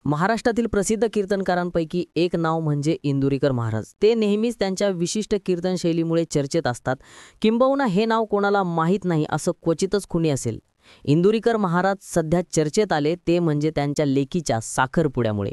महाराष्ट्रातील प्रसिद्ध कीर्तनकारांपैकी एक नाव म्हणजे इंदुरीकर महाराज. ते नेहमीच त्यांच्या विशिष्ट कीर्तन शैलीमुळे चर्चेत असतात. किंबहुना हे नाव कोणाला माहीत नाही असं क्वचितच कुणी असेल. इंदुरीकर महाराज सध्या चर्चेत आले ते म्हणजे त्यांच्या लेकीच्या साखरपुड्यामुळे.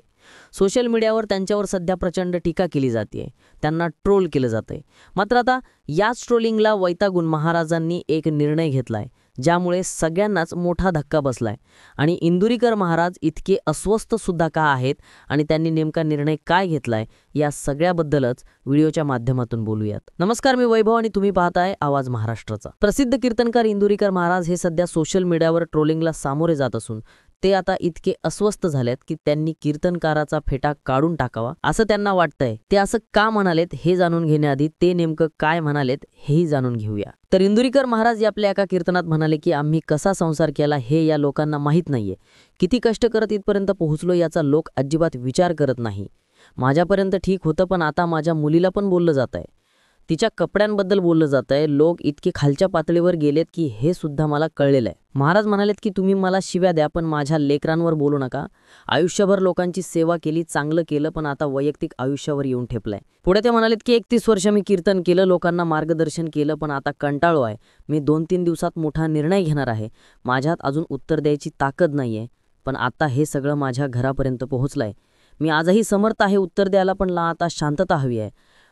सोशल मीडियावर त्यांच्यावर सध्या प्रचंड टीका केली जाते, त्यांना ट्रोल केलं जातंय. मात्र आता याच ट्रोलिंगला वैतागून महाराजांनी एक निर्णय घेतलाय, ज्यामुळे सगळ्यांनाच मोठा धक्का बसलाय. आणि इंदुरीकर महाराज इतके अस्वस्थ सुद्धा का आहेत आणि त्यांनी नेमका निर्णय काय घेतलाय या सगळ्याबद्दलच व्हिडिओच्या माध्यमातून बोलूयात. नमस्कार, मी वैभव आणि तुम्ही पाहताय आवाज महाराष्ट्राचा. प्रसिद्ध कीर्तनकार इंदुरीकर महाराज हे सध्या सोशल मीडियावर ट्रोलिंगला सामोरे जात असून ते आता इतके अस्वस्थ झालेत की त्यांनी कीर्तनकाराचा फेटा काढून टाकावा असं त्यांना वाटतंय. ते असं का म्हणालेत हे जाणून घेण्याआधी ते नेमकं काय म्हणालेत हेही जाणून घेऊया. तर इंदुरीकर महाराज आपल्या एका कीर्तनात म्हणाले की आम्ही कसा संसार केला हे या लोकांना माहीत नाहीये. किती कष्ट करत इथपर्यंत पोहोचलो याचा लोक अजिबात विचार करत नाही. माझ्यापर्यंत ठीक होतं, पण आता माझ्या मुलीला पण बोललं जात आहे, तिच्या कपड्यांबद्दल बोललं जात आहे. लोक इतके खालच्या पातळीवर गेलेत की हे सुद्धा मला कळलेलं आहे. महाराज म्हणालेत की तुम्ही मला शिव्या द्या पण माझ्या लेकरांवर बोलू नका. आयुष्यभर लोकांची सेवा केली, चांगलं केलं, पण आता वैयक्तिक आयुष्यावर येऊन ठेपलाय. पुढे ते म्हणालेत की 31 वर्ष मी कीर्तन केलं, लोकांना मार्गदर्शन केलं, पण आता कंटाळलो आहे. मी 2-3 दिवसात मोठा निर्णय घेणार आहे. माझ्यात अजून उत्तर द्यायची ताकद नाहीये, पण आता हे सगळं माझ्या घरापर्यंत पोहोचलंय. मी आजही समर्थ आहे उत्तर द्यायला, पण आता शांतता हवी आहे.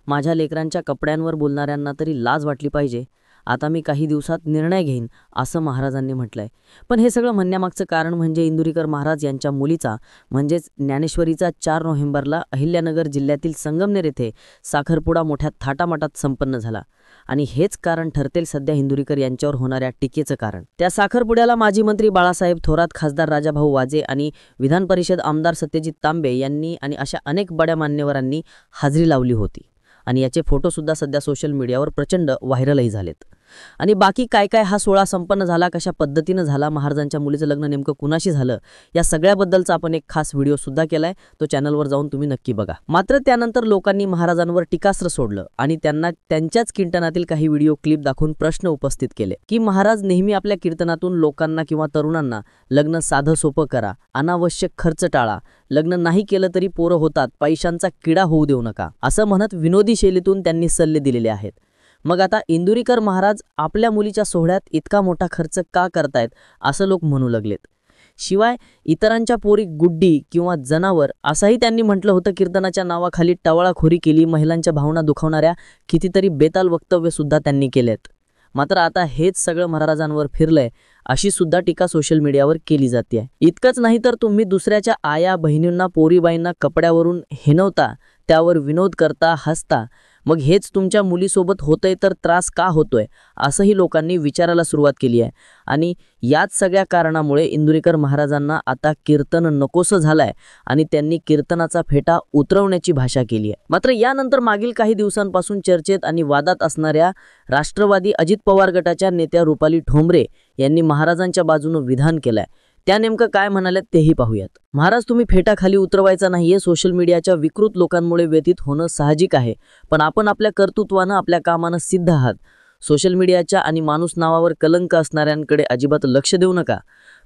माझ्या लेकरांच्या कपड्यांवर बोलणाऱ्यांना तरी लाज वाटली पाहिजे. आता मी काही दिवसात निर्णय घेईन असं महाराजांनी म्हटलंय. पण हे सगळं म्हणण्यामागचं कारण म्हणजे इंदुरीकर महाराज यांच्या मुलीचा म्हणजेच ज्ञानेश्वरीचा 4 नोव्हेंबरला अहिल्यानगर जिल्ह्यातील संगमनेर येथे साखरपुडा मोठ्या थाटामाटात संपन्न झाला. आणि हेच कारण ठरतेल सध्या इंदुरीकर यांच्यावर होणाऱ्या टीकेचं कारण. त्या साखरपुड्याला माजी मंत्री बाळासाहेब थोरात, खासदार राजाभाऊ वाजे आणि विधान परिषद आमदार सत्यजित तांबे यांनी आणि अशा अनेक बड्या मान्यवरांनी हाजरी लावली होती. आणि याचे फोटो सुद्धा सध्या सोशल मीडियावर प्रचंड व्हायरलही झालेत. आणि बाकी काय काय हा सोहळा संपन्न झाला, कशा पद्धतीनं झाला, महाराजांच्या मुलीचं लग्न नेमकं कुणाशी झालं, या सगळ्याबद्दलचा आपण एक खास व्हिडिओ सुद्धा केलाय. तो चॅनलवर जाऊन तुम्ही नक्की बघा. मात्र त्यानंतर लोकांनी महाराजांवर टीकास्त्र सोडलं आणि त्यांना त्यांच्याच कीर्तनातील काही व्हिडिओ क्लिप दाखवून प्रश्न उपस्थित केले की महाराज नेहमी आपल्या कीर्तनातून लोकांना किंवा तरुणांना लग्न साधं सोपं करा, अनावश्यक खर्च टाळा, लग्न नाही केलं तरी पोरं होतात, पैशांचा किडा होऊ देऊ नका असं म्हणत विनोदी शैलीतून त्यांनी सल्ले दिलेले आहेत. मग आता इंदुरीकर महाराज आपल्या मुलीच्या सोहळ्यात इतका मोठा खर्च का करतायत असं लोक म्हणू लागलेत. शिवाय इतरांच्या पोरी गुड्डी किंवा जनावर असंही त्यांनी म्हटलं होतं. कीर्तनाच्या नावाखाली टवाळाखोरी केली, महिलांच्या भावना दुखावणाऱ्या कितीतरी बेताल वक्तव्य सुद्धा त्यांनी केलेत. मात्र आता हेच सगळं महाराजांवर फिरलंय अशी सुद्धा टीका सोशल मीडियावर केली जाते. इतकंच नाही तर तुम्ही दुसऱ्याच्या आया बहिणींना, पोरीबाईंना कपड्यावरून हिणवता, त्यावर विनोद करता, हसता. मग हेच तुमच्या मुलीसोबत होतंय तर त्रास का होतोय असंही लोकांनी विचारायला सुरुवात केली आहे. आणि याच सगळ्या कारणामुळे इंदुरीकर महाराजांना आता कीर्तन नकोसं झालंय आणि त्यांनी कीर्तनाचा फेटा उतरवण्याची भाषा केली आहे. मात्र यानंतर मागील काही दिवसांपासून चर्चेत आणि वादात असणाऱ्या राष्ट्रवादी अजित पवार गटाच्या नेत्या रुपाली ठोंबरे यांनी महाराजांच्या बाजूनं विधान केलंय. त्या नेमकं काय म्हणाल्यात तेही पाहूयात. महाराज, तुम्ही फेटा खाली उतरवायचा नाहीये. सोशल मीडियाच्या विकृत लोकांमुळे व्यथित होणं साहजिक आहे, पण आपण आपल्या कर्तृत्वानं, आपल्या कामानं सिद्ध आहात. सोशल मीडियाच्या आणि माणूस नावावर कलंक असणाऱ्यांकडे अजिबात लक्ष देऊ नका.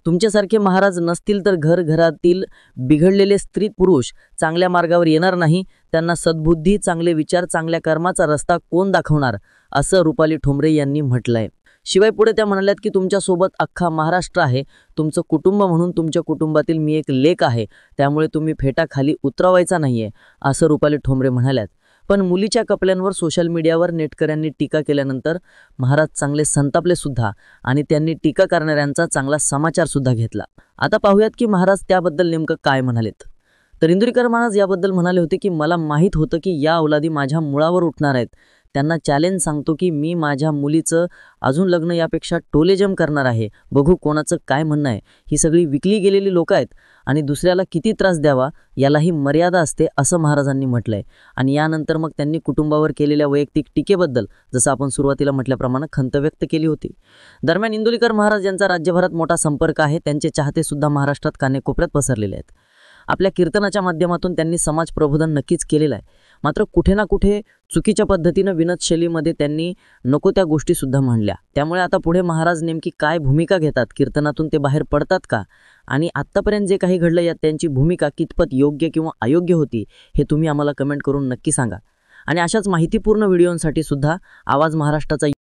तुमच्यासारखे महाराज नसतील तर घरातील बिघडलेले स्त्री पुरुष चांगल्या मार्गावर येणार नाही. त्यांना सद्बुद्धी, चांगले विचार, चांगल्या कर्माचा रस्ता कोण दाखवणार असं रुपाली ठोंबरे यांनी म्हटलंय. शिवाय पुढे त्या म्हणाल्यात की तुमच्यासोबत अख्खा महाराष्ट्र आहे, तुमचं कुटुंब म्हणून तुमच्या कुटुंबातील मी एक लेक आहे, त्यामुळे तुम्ही फेटा खाली उतरवायचा नाहीये असं रुपाली ठोंबरे म्हणाल्यात. पण मुलीच्या कपड्यांवर सोशल मीडियावर नेटकऱ्यांनी टीका केल्यानंतर महाराज चांगले संतापले सुद्धा आणि त्यांनी टीका करणाऱ्यांचा चांगला समाचार सुद्धा घेतला. आता पाहूयात की महाराज त्याबद्दल नेमकं काय म्हणालेत. तर इंदुरीकर महाराज याबद्दल म्हणाले होते की मला माहीत होतं की या औलादी माझ्या मुळावर उठणार आहेत. त्यांना चॅलेंज सांगतो की मी माझ्या मुलीचं अजून लग्न यापेक्षा टोलेजम करणार आहे. बघू कोणाचं काय म्हणणं आहे. ही सगळी विकली गेलेली लोक आहेत आणि दुसऱ्याला किती त्रास द्यावा यालाही मर्यादा असते असं महाराजांनी म्हटलंय. आणि यानंतर मग त्यांनी कुटुंबावर केलेल्या वैयक्तिक टीकेबद्दल जसं आपण सुरुवातीला म्हटल्याप्रमाणे खंत व्यक्त केली होती. दरम्यान इंदुरीकर महाराज यांचा राज्यभरात मोठा संपर्क आहे. त्यांचे चाहते सुद्धा महाराष्ट्रात कानेकोपऱ्यात पसरलेले आहेत. आपल्या कीर्तनाच्या माध्यमातून त्यांनी समाज प्रबोधन नक्कीच केलेलं आहे. मात्र कुठे ना कुठे चुकीच्या पद्धतीनं विनोद शैलीमध्ये त्यांनी नको त्या गोष्टीसुद्धा म्हणल्या. त्यामुळे आता पुढे महाराज नेमकी काय भूमिका घेतात, कीर्तनातून ते बाहेर पडतात का, आणि आत्तापर्यंत जे काही घडलं यात त्यांची भूमिका कितपत योग्य किंवा अयोग्य होती हे तुम्ही आम्हाला कमेंट करून नक्की सांगा. आणि अशाच माहितीपूर्ण व्हिडिओंसाठी सुद्धा आवाज महाराष्ट्राचा